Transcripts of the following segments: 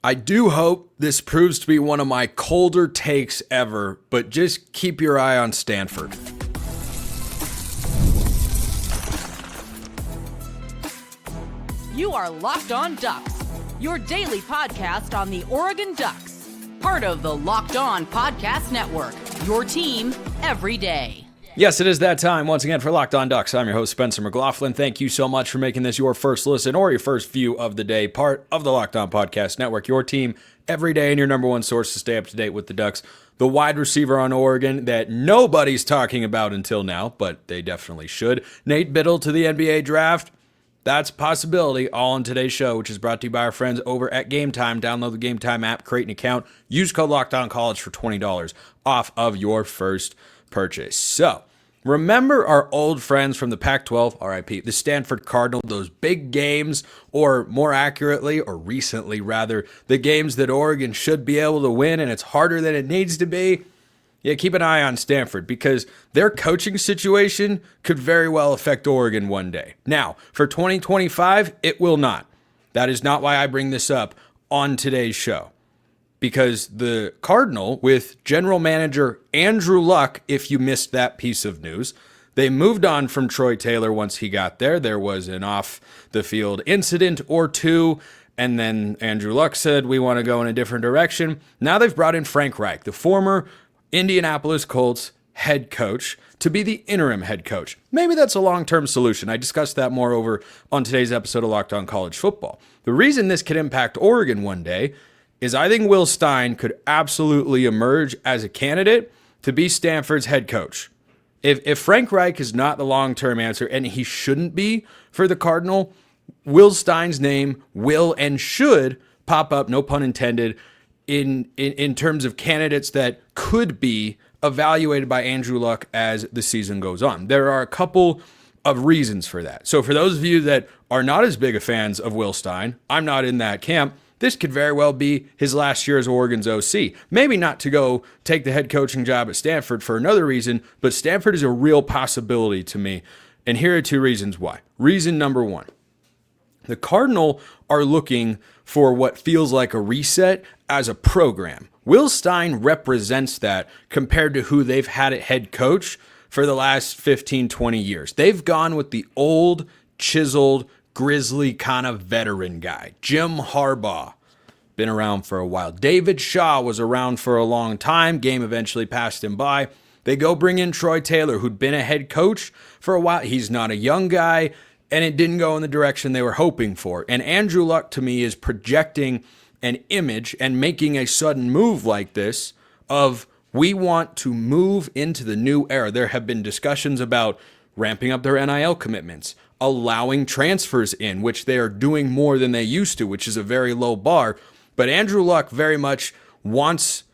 I do hope this proves to be one of my colder takes ever, but just keep your eye on Stanford. You are Locked On Ducks, your daily podcast on the Oregon Ducks. Part of the Locked On Podcast Network, your team every day. Yes, it is that time once again for Locked On Ducks. I'm your host, Spencer McLaughlin. Thank you so much for making this your first listen or your first view of the day, part of the Locked On Podcast Network, your team every day and your number one source to stay up to date with the Ducks. The wide receiver on Oregon that nobody's talking about until now, but they definitely should. Nate Bittle to the NBA draft. That's a possibility, all on today's show, which is brought to you by our friends over at Game Time. Download the Game Time app, create an account, use code LOCKEDONCollege for $20 off of your first purchase. So, remember our old friends from the Pac-12, RIP, the Stanford Cardinal, those big games, or more accurately, or recently rather, the games that Oregon should be able to win, and it's harder than it needs to be? Yeah, keep an eye on Stanford because their coaching situation could very well affect Oregon one day. Now, for 2025, it will not. That is not why I bring this up on today's show. Because the Cardinal, with general manager Andrew Luck, if you missed that piece of news, they moved on from Troy Taylor once he got there. There was an off-the-field incident or two, and then Andrew Luck said, we want to go in a different direction. Now they've brought in Frank Reich, the former Indianapolis Colts head coach, to be the interim head coach. Maybe that's a long-term solution. I discussed that more over on today's episode of Locked On College Football. The reason this could impact Oregon one day is I think Will Stein could absolutely emerge as a candidate to be Stanford's head coach. If Frank Reich is not the long-term answer, and he shouldn't be for the Cardinal, Will Stein's name will and should pop up, no pun intended, in terms of candidates that could be evaluated by Andrew Luck as the season goes on. There are a couple of reasons for that. So for those of you that are not as big of fans of Will Stein, I'm not in that camp, this could very well be his last year as Oregon's OC. Maybe not to go take the head coaching job at Stanford for another reason, but Stanford is a real possibility to me. And here are two reasons why. Reason number one, the Cardinal are looking for what feels like a reset as a program. Will Stein represents that compared to who they've had at head coach for the last 15, 20 years. They've gone with the old, chiseled, grizzly kind of veteran guy. Jim Harbaugh, been around for a while. David Shaw was around for a long time. Game eventually passed him by. They go bring in Troy Taylor, who'd been a head coach for a while. He's not a young guy, and it didn't go in the direction they were hoping for. And Andrew Luck, to me, is projecting an image and making a sudden move like this of, we want to move into the new era. There have been discussions about ramping up their NIL commitments, allowing transfers in, which they are doing more than they used to, which is a very low bar. But Andrew Luck very much wants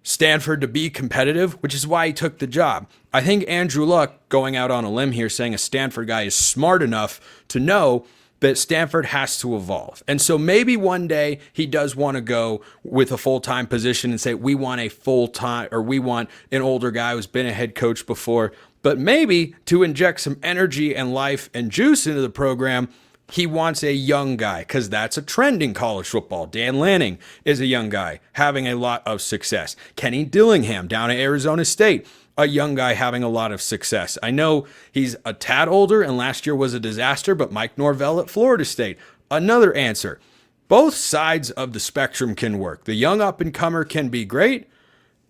Stanford to be competitive, which is why he took the job. I think Andrew Luck, going out on a limb here, saying a Stanford guy is smart enough to know that Stanford has to evolve. And so maybe one day he does want to go with a full-time position and say, we want a full-time, or we want an older guy who's been a head coach before. But maybe to inject some energy and life and juice into the program, he wants a young guy, because that's a trend in college football. Dan Lanning is a young guy having a lot of success. Kenny Dillingham down at Arizona State, a young guy having a lot of success. I know he's a tad older and last year was a disaster, but Mike Norvell at Florida State, another answer. Both sides of the spectrum can work. The young up-and-comer can be great,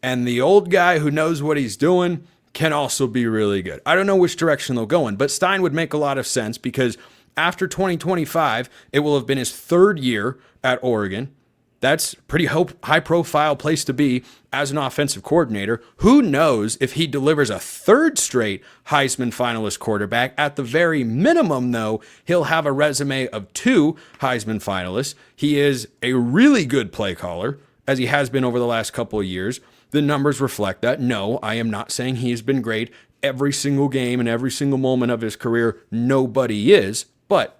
and the old guy who knows what he's doing can also be really good. I don't know which direction they'll go in, but Stein would make a lot of sense because after 2025, it will have been his third year at Oregon. That's a pretty high-profile place to be as an offensive coordinator. Who knows if he delivers a third straight Heisman finalist quarterback? At the very minimum, though, he'll have a resume of 2 Heisman finalists. He is a really good play caller, as he has been over the last couple of years. The numbers reflect that. No, I am not saying he has been great every single game and every single moment of his career. Nobody is, but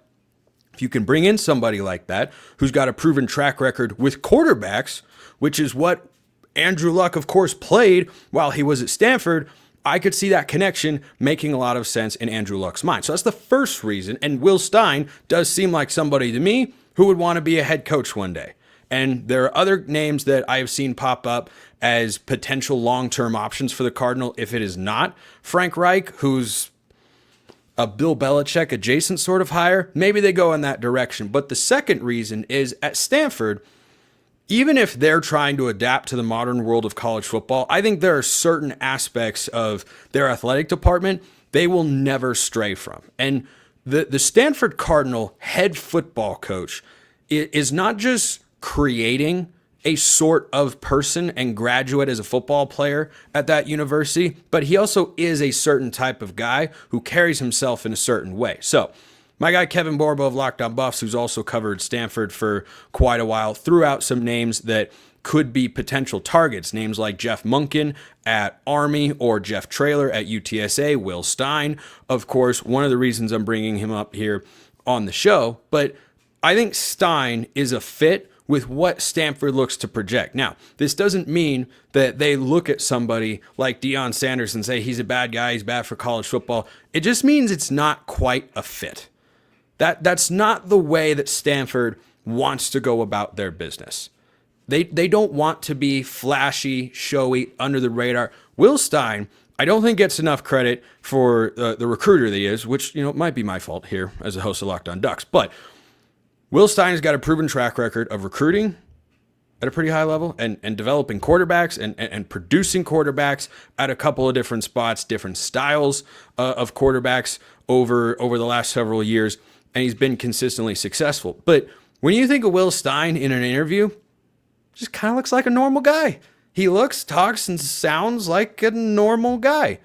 if you can bring in somebody like that who's got a proven track record with quarterbacks, which is what Andrew Luck, of course, played while he was at Stanford, I could see that connection making a lot of sense in Andrew Luck's mind. So that's the first reason. And Will Stein does seem like somebody to me who would want to be a head coach one day. And there are other names that I have seen pop up as potential long-term options for the Cardinal if it is not Frank Reich, who's a Bill Belichick adjacent sort of hire. Maybe they go in that direction. But the second reason is at Stanford, even if they're trying to adapt to the modern world of college football, I think there are certain aspects of their athletic department they will never stray from. And the Stanford Cardinal head football coach is not just creating a sort of person and graduate as a football player at that university, but he also is a certain type of guy who carries himself in a certain way. So my guy Kevin Borbo of Locked On Buffs, who's also covered Stanford for quite a while, threw out some names that could be potential targets. Names like Jeff Munkin at Army or Jeff Traylor at UTSA, Will Stein. Of course, one of the reasons I'm bringing him up here on the show, but I think Stein is a fit with what Stanford looks to project. Now, this doesn't mean that they look at somebody like Deion Sanders and say he's a bad guy, he's bad for college football. It just means it's not quite a fit. That's not the way that Stanford wants to go about their business. They don't want to be flashy, showy, under the radar. Will Stein, I don't think gets enough credit for the recruiter that he is, which might be my fault here as a host of Locked On Ducks. But Will Stein has got a proven track record of recruiting at a pretty high level and developing quarterbacks and producing quarterbacks at a couple of different spots, different styles of quarterbacks over the last several years, and he's been consistently successful. But when you think of Will Stein in an interview, just kind of looks like a normal guy. He looks, talks, and sounds like a normal guy.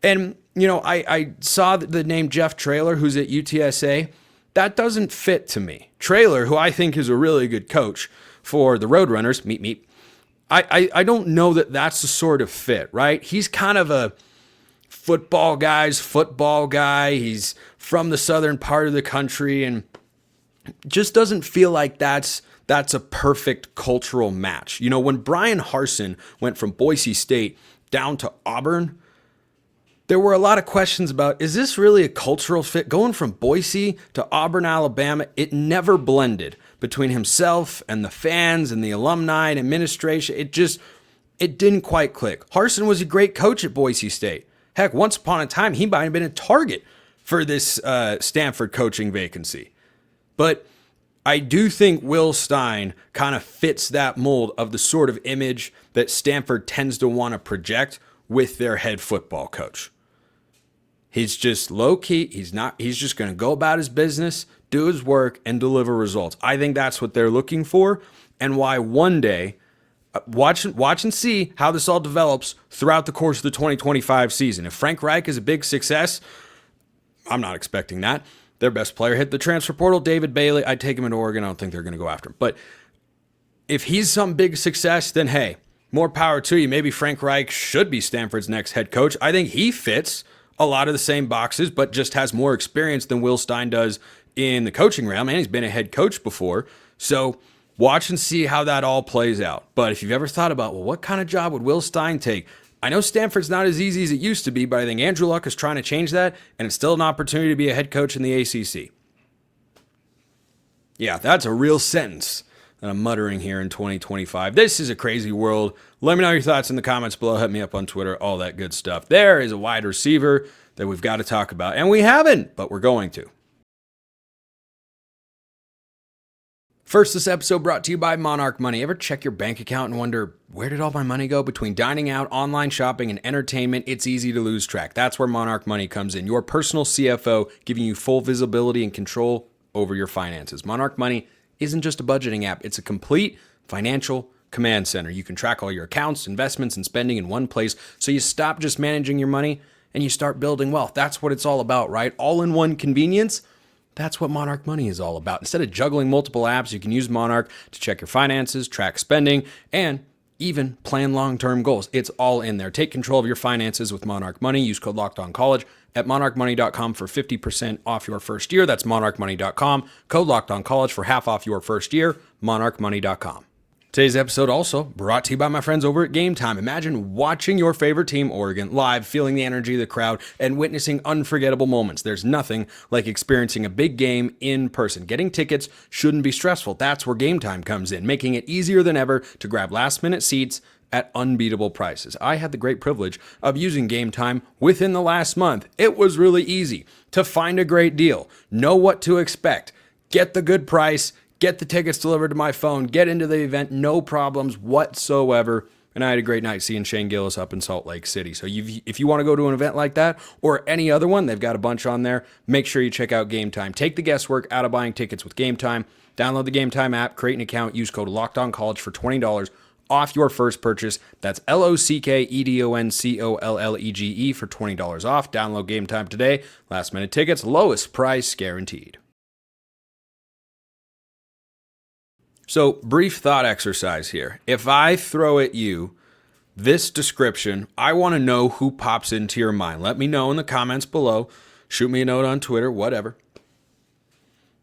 And, I saw the name Jeff Traylor, who's at UTSA. That doesn't fit to me. Traylor, who I think is a really good coach for the Roadrunners, meet. I don't know that that's the sort of fit, right? He's kind of a football guy. He's from the southern part of the country and just doesn't feel like that's a perfect cultural match. When Brian Harsin went from Boise State down to Auburn, there were a lot of questions about, is this really a cultural fit? Going from Boise to Auburn, Alabama, it never blended between himself and the fans and the alumni and administration. It didn't quite click. Harsin was a great coach at Boise State. Heck, once upon a time, he might have been a target for this Stanford coaching vacancy. But I do think Will Stein kind of fits that mold of the sort of image that Stanford tends to want to project with their head football coach. He's just low key. He's just going to go about his business, do his work, and deliver results. I think that's what they're looking for, and why one day, watch and see how this all develops throughout the course of the 2025 season. If Frank Reich is a big success, I'm not expecting that. Their best player hit the transfer portal, David Bailey. I'd take him into Oregon. I don't think they're going to go after him. But if he's some big success, then hey, more power to you. Maybe Frank Reich should be Stanford's next head coach. I think he fits a lot of the same boxes, but just has more experience than Will Stein does in the coaching realm, and he's been a head coach before. So watch and see how that all plays out. But if you've ever thought about, well, what kind of job would Will Stein take? I know Stanford's not as easy as it used to be, but I think Andrew Luck is trying to change that, and it's still an opportunity to be a head coach in the ACC. Yeah, that's a real sentence that I'm muttering here in 2025. This is a crazy world. Let me know your thoughts in the comments below. Hit me up on Twitter, all that good stuff. There is a wide receiver that we've got to talk about, and we haven't, but we're going to. First, this episode brought to you by Monarch Money. Ever check your bank account and wonder, where did all my money go? Between dining out, online shopping, and entertainment, it's easy to lose track. That's where Monarch Money comes in. Your personal CFO, giving you full visibility and control over your finances. Monarch Money isn't just a budgeting app. It's a complete financial command center. You can track all your accounts, investments, and spending in one place, so you stop just managing your money and you start building wealth. That's what it's all about, right? All-in-one convenience. That's what Monarch Money is all about. Instead of juggling multiple apps, you can use Monarch to check your finances, track spending, and even plan long-term goals. It's all in there. Take control of your finances with Monarch Money. Use code LOCKEDONCollege at monarchmoney.com for 50% off your first year. That's monarchmoney.com. Code LOCKEDONCollege for half off your first year. monarchmoney.com. Today's episode also brought to you by my friends over at Game Time. Imagine watching your favorite team, Oregon, live, feeling the energy of the crowd, and witnessing unforgettable moments. There's nothing like experiencing a big game in person. Getting tickets shouldn't be stressful. That's where Game Time comes in, making it easier than ever to grab last-minute seats at unbeatable prices. I had the great privilege of using Game Time within the last month. It was really easy to find a great deal, know what to expect, get the good price, get the tickets delivered to my phone, get into the event, no problems whatsoever. And I had a great night seeing Shane Gillis up in Salt Lake City. So if you want to go to an event like that or any other one, they've got a bunch on there. Make sure you check out Game Time. Take the guesswork out of buying tickets with Game Time. Download the Game Time app, create an account, use code LOCKEDONCollege for $20 off your first purchase. That's LOCKEDONCOLLEGE for $20 off. Download Game Time today. Last minute tickets, lowest price guaranteed. So, brief thought exercise here. If I throw at you this description, I want to know who pops into your mind. Let me know in the comments below. Shoot me a note on Twitter, whatever.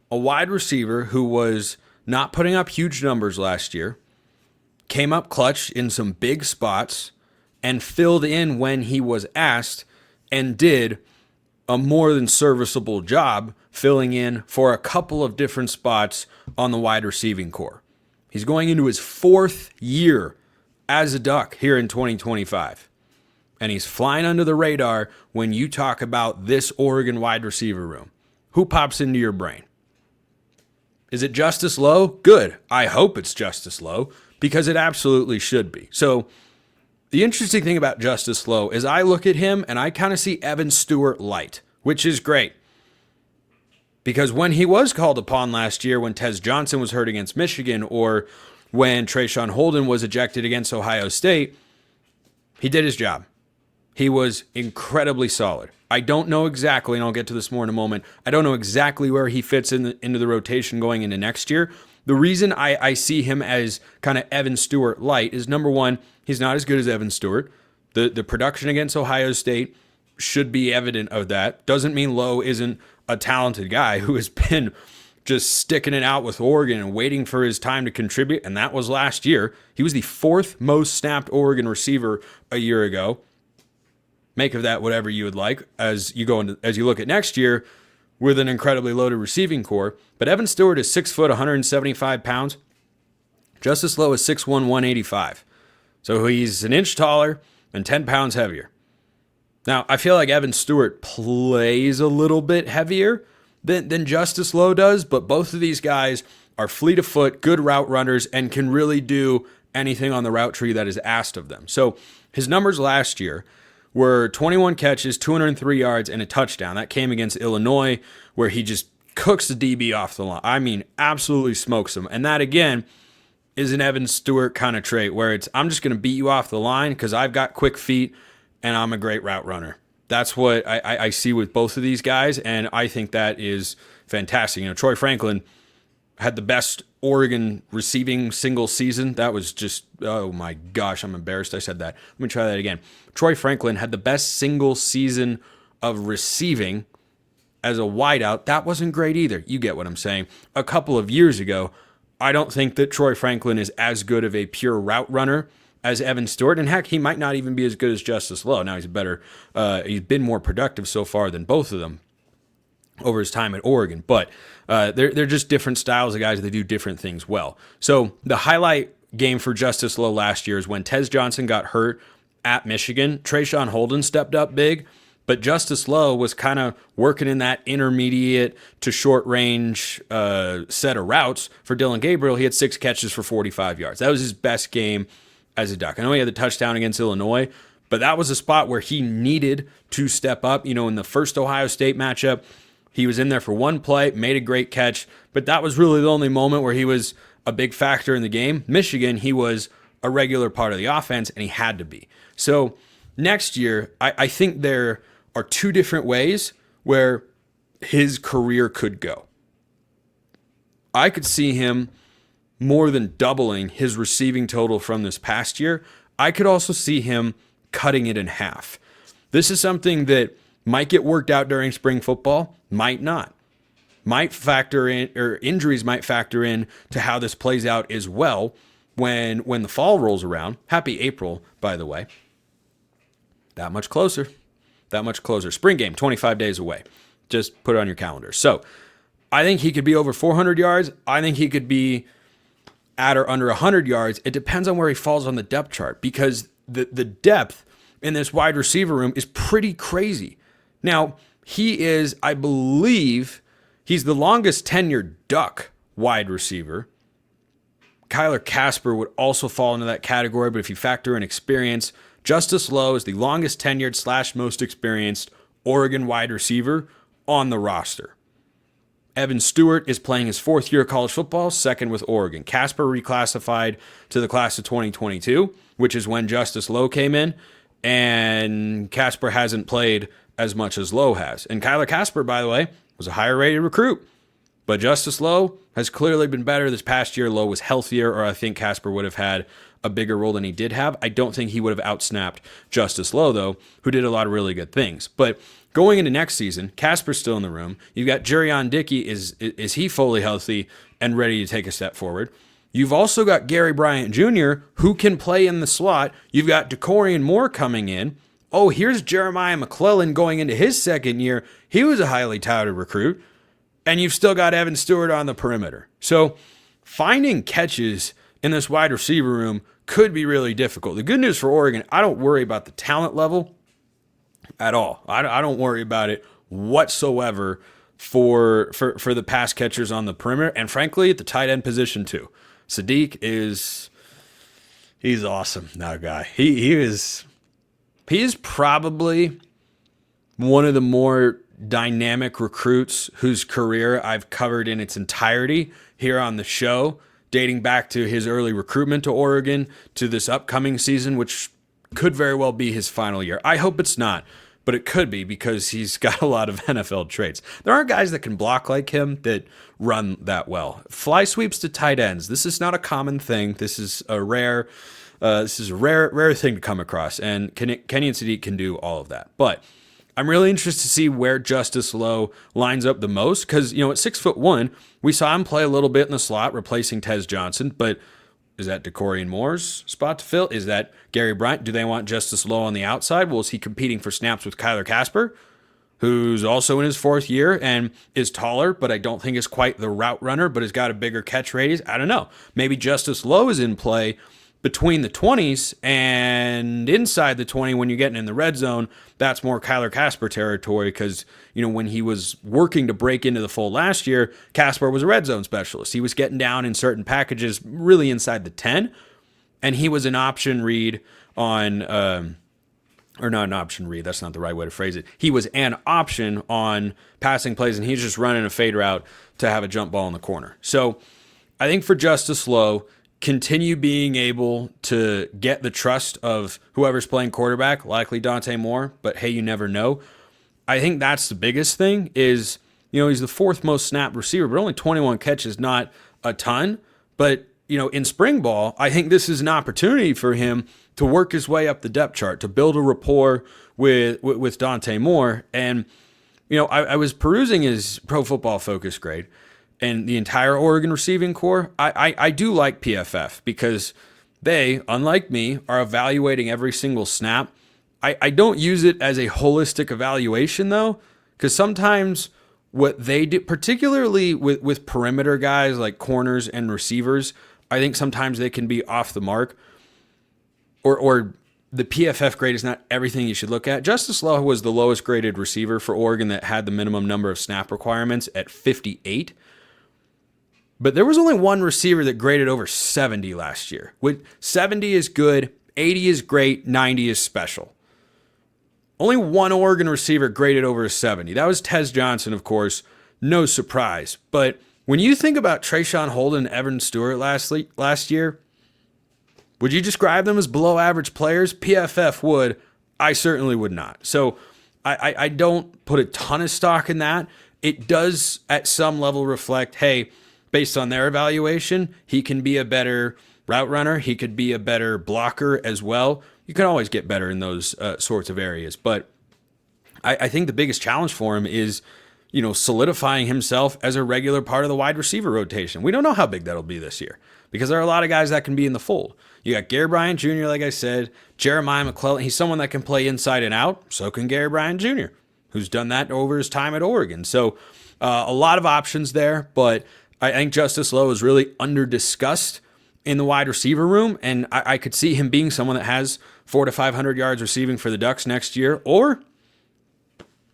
A wide receiver who was not putting up huge numbers last year, came up clutch in some big spots, and filled in when he was asked, and did a more than serviceable job filling in for a couple of different spots on the wide receiving core. He's going into his fourth year as a Duck here in 2025. And he's flying under the radar when you talk about this Oregon wide receiver room. Who pops into your brain? Is it Justice Lowe? Good. I hope it's Justice Lowe because it absolutely should be. So the interesting thing about Justice Lowe is I look at him and I kind of see Evan Stewart light, which is great. Because when he was called upon last year, when Tez Johnson was hurt against Michigan, or when Trayshawn Holden was ejected against Ohio State, he did his job. He was incredibly solid. I don't know exactly, and I'll get to this more in a moment, I don't know exactly where he fits into the rotation going into next year. The reason I see him as kind of Evan Stewart light is, number one, he's not as good as Evan Stewart. The production against Ohio State should be evident of that. Doesn't mean Lowe isn't a talented guy who has been just sticking it out with Oregon and waiting for his time to contribute, and that was last year. He was the fourth most snapped Oregon receiver a year ago. Make of that whatever you would like as you look at next year with an incredibly loaded receiving core. But Evan Stewart is 6 foot, 175 pounds. Justice Lowe is 6'1", 185. So he's an inch taller and 10 pounds heavier. Now, I feel like Evan Stewart plays a little bit heavier than Justice Lowe does, but both of these guys are fleet of foot, good route runners, and can really do anything on the route tree that is asked of them. So his numbers last year were 21 catches, 203 yards, and a touchdown. That came against Illinois, where he just cooks the DB off the line. I mean, absolutely smokes him. And that, again, is an Evan Stewart kind of trait, where it's, I'm just going to beat you off the line because I've got quick feet and I'm a great route runner. That's what I see with both of these guys, and I think that is fantastic. You know, Troy Franklin had the best Oregon receiving single season. That was just, oh my gosh, I'm embarrassed I said that. Let me try that again. Troy Franklin had the best single season of receiving as a wideout. That wasn't great either. You get what I'm saying. A couple of years ago, I don't think that Troy Franklin is as good of a pure route runner as Evan Stewart, and heck, he might not even be as good as Justice Lowe. Now he's been more productive so far than both of them over his time at Oregon, but they're just different styles of guys. They do different things well. So the highlight game for Justice Lowe last year is when Tez Johnson got hurt at Michigan. Trayshawn Holden stepped up big, but Justice Lowe was kind of working in that intermediate to short range set of routes for Dylan Gabriel. He had 6 catches for 45 yards. That was his best game as a Duck. I know he had the touchdown against Illinois, but that was a spot where he needed to step up. You know, in the first Ohio State matchup, he was in there for one play, made a great catch, but that was really the only moment where he was a big factor in the game. Michigan, he was a regular part of the offense, and he had to be. So next year, I think there are 2 different ways where his career could go. I could see him more than doubling his receiving total from this past year. I could also see him cutting it in half. This is something that might get worked out during spring football, might not. Might factor in, or injuries might factor in to how this plays out as well. when the fall rolls around, happy April, by the way, that much closer. Spring game, 25 days away. Just put it on your calendar. So I think he could be over 400 yards. I think he could be at or under 100 yards. It depends on where he falls on the depth chart, because the depth in this wide receiver room is pretty crazy. Now, he is, I believe, he's the longest tenured Duck wide receiver. Kyler Casper would also fall into that category, but if you factor in experience, Justice Lowe is the longest tenured / most experienced Oregon wide receiver on the roster. Evan Stewart is playing his 4th year of college football, second with Oregon. Casper reclassified to the class of 2022, which is when Justice Lowe came in, and Casper hasn't played as much as Lowe has. And Kyler Casper, by the way, was a higher rated recruit. But Justice Lowe has clearly been better this past year. Lowe was healthier, or I think Casper would have had a bigger role than he did have. I don't think he would have outsnapped Justice Lowe, though, who did a lot of really good things. But going into next season, Casper's still in the room. You've got Jerion Dickey. Is he fully healthy and ready to take a step forward? You've also got Gary Bryant Jr., who can play in the slot. You've got DeCorian Moore coming in. Oh, here's Jeremiah McLaughlin going into his 2nd year. He was a highly touted recruit. And you've still got Evan Stewart on the perimeter. So finding catches in this wide receiver room could be really difficult. The good news for Oregon, I don't worry about the talent level at all. I don't worry about it whatsoever for the pass catchers on the perimeter. And frankly, at the tight end position too. Sadiq he's awesome, that guy. He is probably one of the more dynamic recruits whose career I've covered in its entirety here on the show, dating back to his early recruitment to Oregon to this upcoming season, which could very well be his final year. I hope it's not, but it could be, because he's got a lot of NFL traits. There aren't guys that can block like him that run that well. Fly sweeps to tight ends. This is not a common thing. This is a rare thing to come across, and Kenyon Sadiq can do all of that. But I'm really interested to see where Justice Lowe lines up the most, because, at 6'1", we saw him play a little bit in the slot, replacing Tez Johnson, but is that DeCorian Moore's spot to fill? Is that Gary Bryant? Do they want Justice Lowe on the outside? Well, is he competing for snaps with Kyler Casper, who's also in his 4th year and is taller, but I don't think is quite the route runner, but has got a bigger catch radius? I don't know. Maybe Justice Lowe is in play between the 20s and inside the 20 when you're getting in the red zone. That's more Kyler Casper territory, because, when he was working to break into the fold last year, Casper was a red zone specialist. He was getting down in certain packages really inside the 10, and he was an option read on, or not an option read, that's not the right way to phrase it. He was an option on passing plays, and he's just running a fade route to have a jump ball in the corner. So I think for Justice Lowe, continue being able to get the trust of whoever's playing quarterback, likely Dante Moore, but hey, you never know. I think that's the biggest thing is, he's the 4th most snap receiver, but only 21 catches, not a ton. But, in spring ball, I think this is an opportunity for him to work his way up the depth chart, to build a rapport with Dante Moore. And, I was perusing his Pro Football Focus grade, and the entire Oregon receiving core, I do like PFF, because they, unlike me, are evaluating every single snap. I don't use it as a holistic evaluation, though, because sometimes what they do, particularly with perimeter guys like corners and receivers, I think sometimes they can be off the mark, or the PFF grade is not everything you should look at. Justice Lowe was the lowest graded receiver for Oregon that had the minimum number of snap requirements at 58. But there was only one receiver that graded over 70 last year. 70 is good, 80 is great, 90 is special. Only one Oregon receiver graded over 70. That was Tez Johnson, of course. No surprise. But when you think about Trayshawn Holden and Evan Stewart last year, would you describe them as below average players? PFF would. I certainly would not. So I don't put a ton of stock in that. It does at some level reflect, hey, based on their evaluation, he can be a better route runner. He could be a better blocker as well. You can always get better in those sorts of areas. But I think the biggest challenge for him is, solidifying himself as a regular part of the wide receiver rotation. We don't know how big that'll be this year, because there are a lot of guys that can be in the fold. You got Gary Bryant Jr., like I said, Jeremiah McLaughlin. He's someone that can play inside and out. So can Gary Bryant Jr., who's done that over his time at Oregon. So a lot of options there, but I think Justice Lowe is really under-discussed in the wide receiver room, and I could see him being someone that has 400 to 500 yards receiving for the Ducks next year, or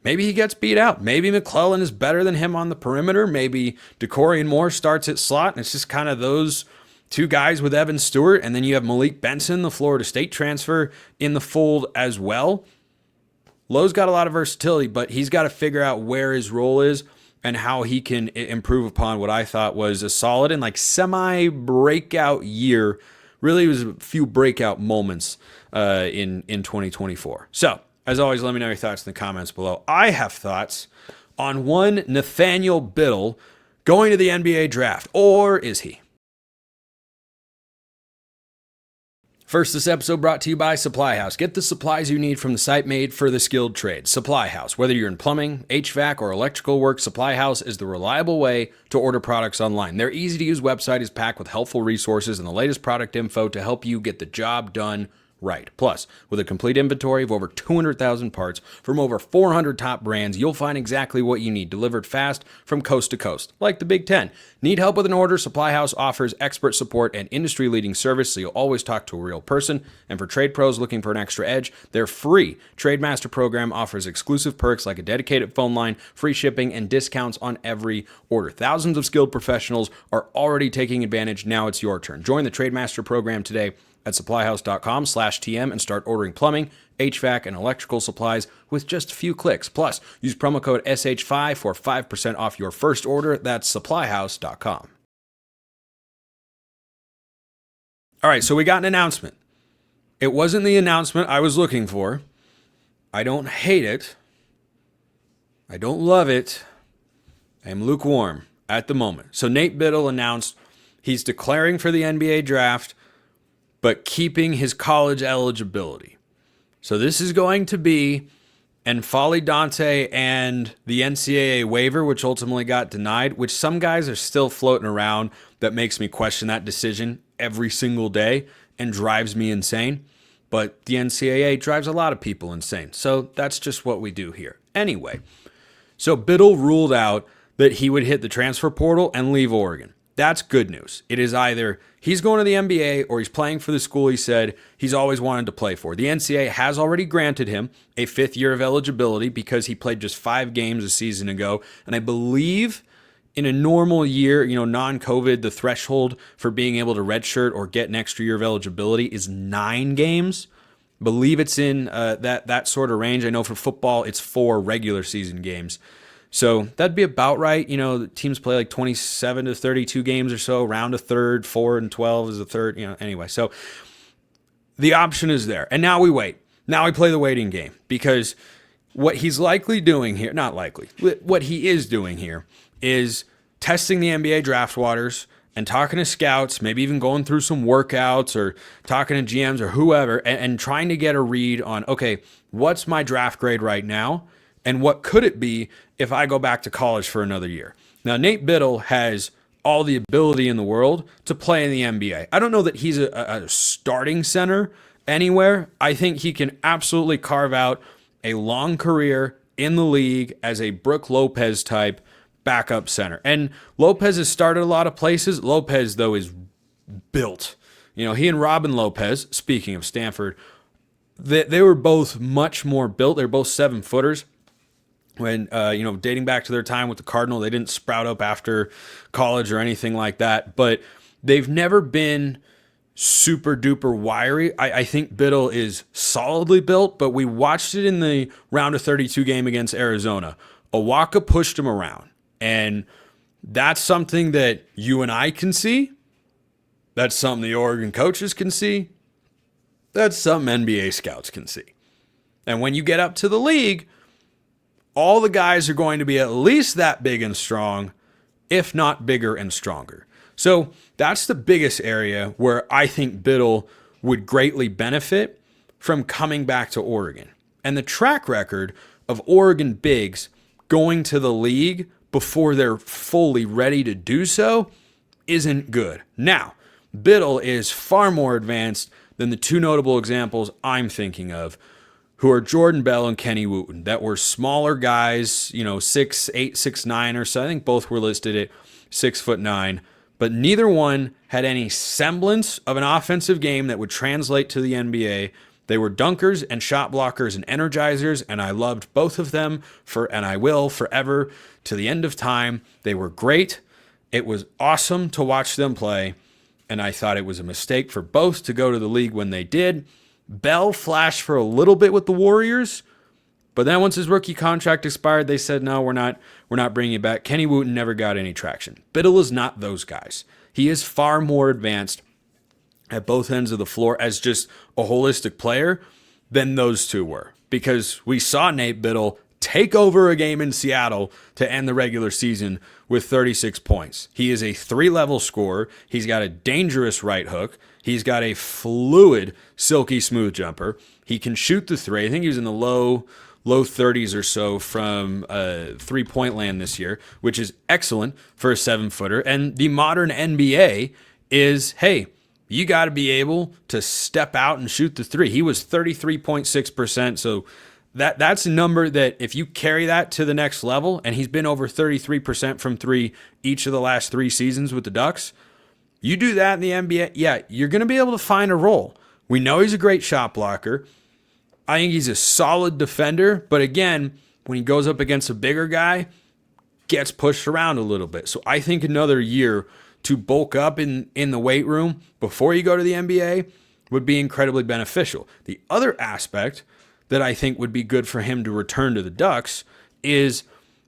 maybe he gets beat out. Maybe McClellan is better than him on the perimeter. Maybe DeCorian Moore starts at slot, and it's just kind of those two guys with Evan Stewart, and then you have Malik Benson, the Florida State transfer, in the fold as well. Lowe's got a lot of versatility, but he's got to figure out where his role is and how he can improve upon what I thought was a solid and like semi-breakout year. Really, it was a few breakout moments in 2024. So, as always, let me know your thoughts in the comments below. I have thoughts on one Nathaniel Bittle going to the NBA draft, or is he? First, this episode brought to you by Supply House. Get the supplies you need from the site made for the skilled trades. Supply House. Whether you're in plumbing, HVAC, or electrical work, Supply House is the reliable way to order products online. Their easy-to-use website is packed with helpful resources and the latest product info to help you get the job done right. Plus, with a complete inventory of over 200,000 parts from over 400 top brands, you'll find exactly what you need delivered fast from coast to coast, like the Big Ten. Need help with an order? Supply House offers expert support and industry-leading service, so you'll always talk to a real person. And for trade pros looking for an extra edge, their free TradeMaster program offers exclusive perks like a dedicated phone line, free shipping, and discounts on every order. Thousands of skilled professionals are already taking advantage. Now it's your turn. Join the TradeMaster program today at supplyhouse.com/TM and start ordering plumbing, HVAC, and electrical supplies with just a few clicks. Plus, use promo code SH5 for 5% off your first order. That's supplyhouse.com. All right, so we got an announcement. It wasn't the announcement I was looking for. I don't hate it. I don't love it. I am lukewarm at the moment. So Nate Bittle announced he's declaring for the NBA draft, but keeping his college eligibility. So this is going to be N'Faly Dante and the NCAA waiver, which ultimately got denied, which some guys are still floating around. That makes me question that decision every single day and drives me insane. But the NCAA drives a lot of people insane. So that's just what we do here. Anyway, so Bittle ruled out that he would hit the transfer portal and leave Oregon. That's good news. It is either he's going to the NBA or he's playing for the school he said he's always wanted to play for. The NCAA has already granted him a 5th year of eligibility because he played just 5 games a season ago. And I believe in a normal year, non-COVID, the threshold for being able to redshirt or get an extra year of eligibility is 9 games. I believe it's in that sort of range. I know for football, it's 4 regular season games. So that'd be about right. The teams play like 27 to 32 games or so, round a third, 4 and 12 is a third, anyway. So the option is there. And now we wait. Now we play the waiting game because what he's likely doing here, not likely, what he is doing here is testing the NBA draft waters and talking to scouts, maybe even going through some workouts or talking to GMs or whoever and trying to get a read on, okay, what's my draft grade right now? And what could it be if I go back to college for another year? Now, Nate Bittle has all the ability in the world to play in the NBA. I don't know that he's a starting center anywhere. I think he can absolutely carve out a long career in the league as a Brook Lopez type backup center. And Lopez has started a lot of places. Lopez, though, is built. He and Robin Lopez, speaking of Stanford, they were both much more built. They're both 7-footers. When, dating back to their time with the Cardinal, they didn't sprout up after college or anything like that, but they've never been super duper wiry. I think Bittle is solidly built, but we watched it in the round of 32 game against Arizona. Owaka pushed him around, and that's something that you and I can see. That's something the Oregon coaches can see. That's something NBA scouts can see. And when you get up to the league, all the guys are going to be at least that big and strong, if not bigger and stronger. So that's the biggest area where I think Bittle would greatly benefit from coming back to Oregon. And the track record of Oregon bigs going to the league before they're fully ready to do so isn't good. Now, Bittle is far more advanced than the two notable examples I'm thinking of, who are Jordan Bell and Kenny Wooten, that were smaller guys, 6'8", 6'9", or so. I think both were listed at 6'9", but neither one had any semblance of an offensive game that would translate to the NBA. They were dunkers and shot blockers and energizers, and I loved both of them and I will forever to the end of time. They were great. It was awesome to watch them play, and I thought it was a mistake for both to go to the league when they did. Bell flashed for a little bit with the Warriors, but then once his rookie contract expired, they said, no, we're not bringing you back. Kenny Wooten never got any traction. Bittle is not those guys. He is far more advanced at both ends of the floor as just a holistic player than those two were, because we saw Nate Bittle take over a game in Seattle to end the regular season with 36 points. He is a 3-level scorer. He's got a dangerous right hook. He's got a fluid, silky smooth jumper. He can shoot the three. I think he was in the low 30s or so from three-point land this year, which is excellent for a 7-footer. And the modern NBA is, hey, you got to be able to step out and shoot the three. He was 33.6%, so that's a number that if you carry that to the next level, and he's been over 33% from three each of the last 3 seasons with the Ducks, you do that in the NBA, yeah, you're going to be able to find a role. We know he's a great shot blocker. I think he's a solid defender, but again, when he goes up against a bigger guy, gets pushed around a little bit. So I think another year to bulk up in the weight room before you go to the NBA would be incredibly beneficial. The other aspect that I think would be good for him to return to the Ducks is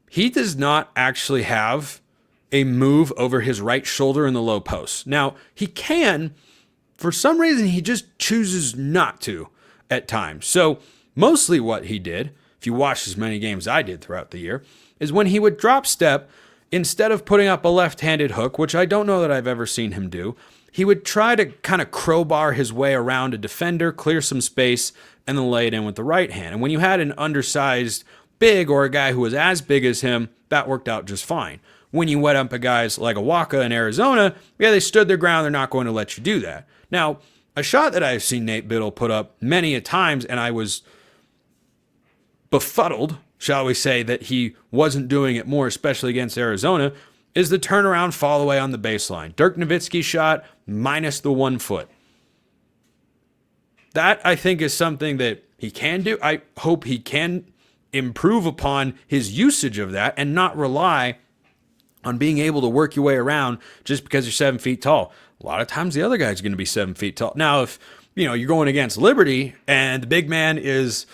he does not actually have a move over his right shoulder in the low post. Now, he can, for some reason, he just chooses not to at times. So mostly what he did, if you watch as many games I did throughout the year, is when he would drop step, instead of putting up a left-handed hook, which I don't know that I've ever seen him do, he would try to kind of crowbar his way around a defender, clear some space, and then lay it in with the right hand. And when you had an undersized big or a guy who was as big as him, that worked out just fine. When you went up a guys like a Waka in Arizona, yeah, they stood their ground. They're not going to let you do that. Now, a shot that I've seen Nate Bittle put up many a times, and I was befuddled, shall we say, that he wasn't doing it more, especially against Arizona, is the turnaround fall away on the baseline. Dirk Nowitzki shot minus the 1 foot. That, I think, is something that he can do. I hope he can improve upon his usage of that and not rely on being able to work your way around just because you're 7 feet tall. A lot of times the other guy's going to be 7 feet tall. Now, if you're going against Liberty and the big man is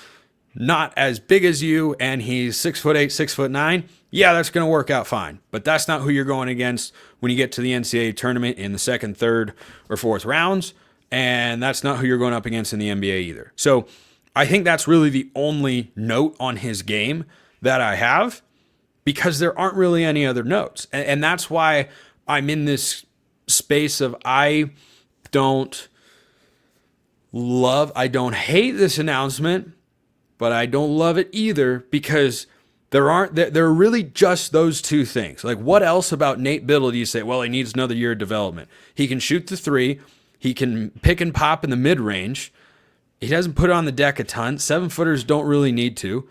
not as big as you and he's 6'8", 6'9", yeah, that's going to work out fine. But that's not who you're going against when you get to the NCAA tournament in the second, third, or fourth rounds. And that's not who you're going up against in the NBA either. So I think that's really the only note on his game that I have, because there aren't really any other notes. And that's why I'm in this space of I don't hate this announcement, but I don't love it either, because there are really just those two things. Like, what else about Nate Bittle do you say, well, he needs another year of development? He can shoot the three. He can pick and pop in the mid-range. He doesn't put it on the deck a ton. 7-footers don't really need to.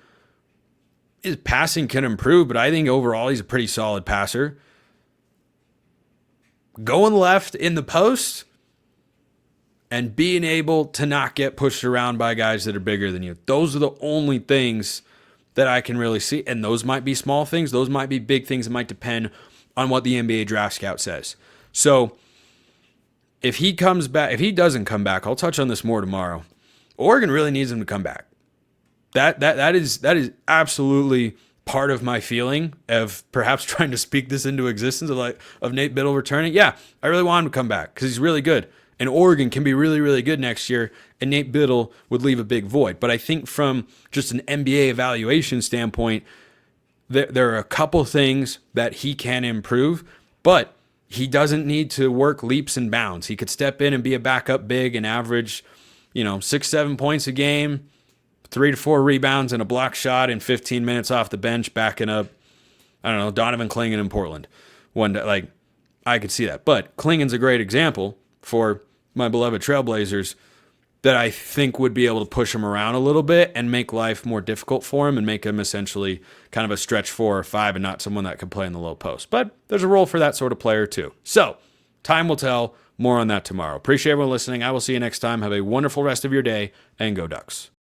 His passing can improve, but I think overall he's a pretty solid passer. Going left in the post and being able to not get pushed around by guys that are bigger than you. Those are the only things that I can really see. And those might be small things. Those might be big things. It might depend on what the NBA draft scout says. So if he comes back, if he doesn't come back, I'll touch on this more tomorrow. Oregon really needs him to come back. That is absolutely part of my feeling of perhaps trying to speak this into existence of Nate Bittle returning. Yeah, I really want him to come back because he's really good. And Oregon can be really, really good next year, and Nate Bittle would leave a big void. But I think from just an NBA evaluation standpoint, there are a couple things that he can improve, but he doesn't need to work leaps and bounds. He could step in and be a backup big and average, 6-7 points a game, 3 to 4 rebounds and a block shot in 15 minutes off the bench, backing up, Donovan Clingan in Portland. One day, I could see that. But Klingan's a great example for my beloved Trailblazers that I think would be able to push him around a little bit and make life more difficult for him and make him essentially kind of a stretch 4 or 5 and not someone that could play in the low post. But there's a role for that sort of player too. So time will tell. More on that tomorrow. Appreciate everyone listening. I will see you next time. Have a wonderful rest of your day, and go Ducks.